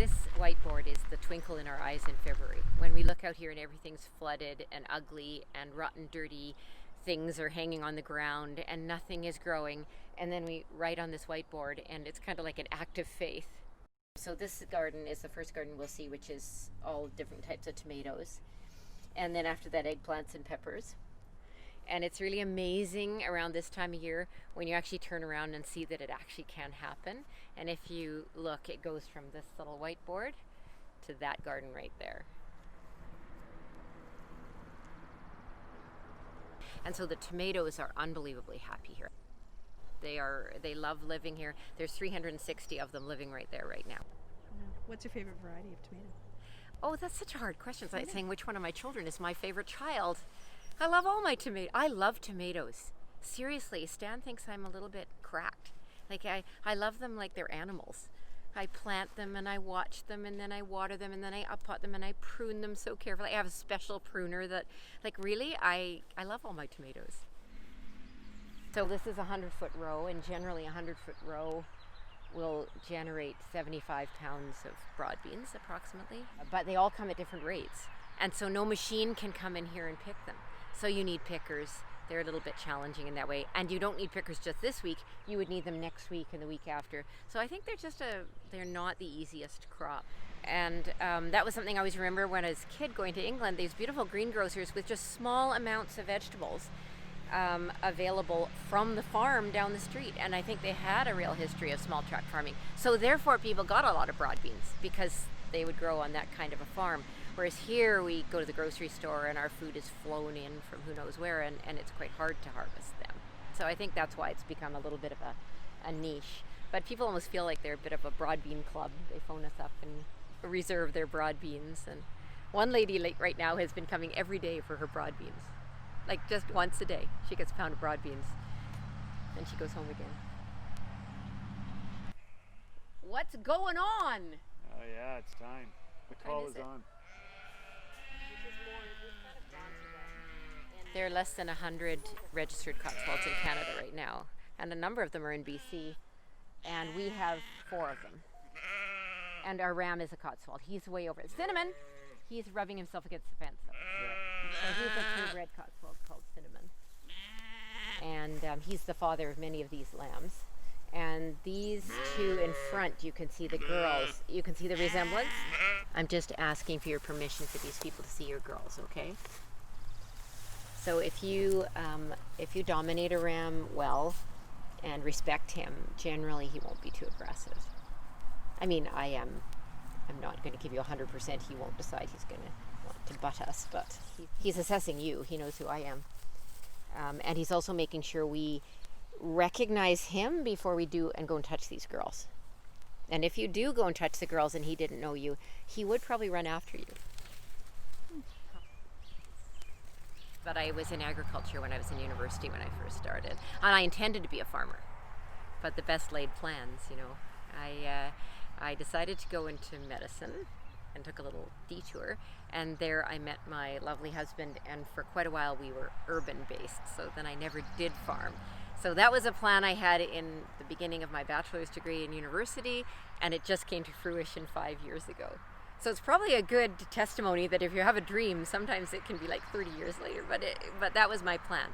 This whiteboard is the twinkle in our eyes in February. When we look out here and everything's flooded and ugly and rotten, dirty, things are hanging on the ground and nothing is growing. And then we write on this whiteboard and it's kind of like an act of faith. So this garden is the first garden we'll see, which is all different types of tomatoes. And then after that, eggplants and peppers. And it's really amazing around this time of year when you actually turn around and see that it actually can happen. And if you look, it goes from this little whiteboard to that garden right there. And so the tomatoes are unbelievably happy here. They love living here. There's 360 of them living right there right now. What's your favorite variety of tomato? Oh, that's such a hard question. It's like saying which one of my children is my favorite child. I love all my tomatoes. I love tomatoes. Seriously, Stan thinks I'm a little bit cracked. Like I love them like they're animals. I plant them and I watch them and then I water them and then I uppot them and I prune them so carefully. I have a special pruner that, like, really, I love all my tomatoes. So this is a 100-foot row, and generally a 100-foot row will generate 75 pounds of broad beans approximately. But they all come at different rates. And so no machine can come in here and pick them. So you need pickers. They're a little bit challenging in that way. And you don't need pickers just this week. You would need them next week and the week after. So I think they're not the easiest crop. And that was something I always remember when I was a kid going to England, these beautiful greengrocers with just small amounts of vegetables available from the farm down the street. And I think they had a real history of small tract farming. So therefore people got a lot of broad beans because they would grow on that kind of a farm. Whereas here we go to the grocery store and our food is flown in from who knows where, and it's quite hard to harvest them. So I think that's why it's become a little bit of a niche. But people almost feel like they're a bit of a broad bean club. They phone us up and reserve their broad beans. And one lady right now has been coming every day for her broad beans. Like just once a day. She gets a pound of broad beans. Then she goes home again. What's going on? Oh yeah, it's time. The call is on. There are less than 100 registered Cotswolds in Canada right now, and a number of them are in BC, and we have 4 of them. And our ram is a Cotswold. He's way over. Cinnamon, he's rubbing himself against the fence. So he's a purebred Cotswold called Cinnamon. And he's the father of many of these lambs. And these 2 in front, you can see the girls. You can see the resemblance. I'm just asking for your permission for these people to see your girls, okay? So if you dominate a ram well and respect him, generally he won't be too aggressive. I mean, I'm not going to give you 100%. He won't decide he's going to want to butt us, but he's assessing you. He knows who I am. And he's also making sure we recognize him before we do and go and touch these girls. And if you do go and touch the girls and he didn't know you, he would probably run after you. But I was in agriculture when I was in university when I first started. And I intended to be a farmer. But the best laid plans, you know. I decided to go into medicine and took a little detour. And there I met my lovely husband, and for quite a while we were urban based. So then I never did farm. So that was a plan I had in the beginning of my bachelor's degree in university, and it just came to fruition 5 years ago. So it's probably a good testimony that if you have a dream, sometimes it can be like 30 years later, but that was my plan.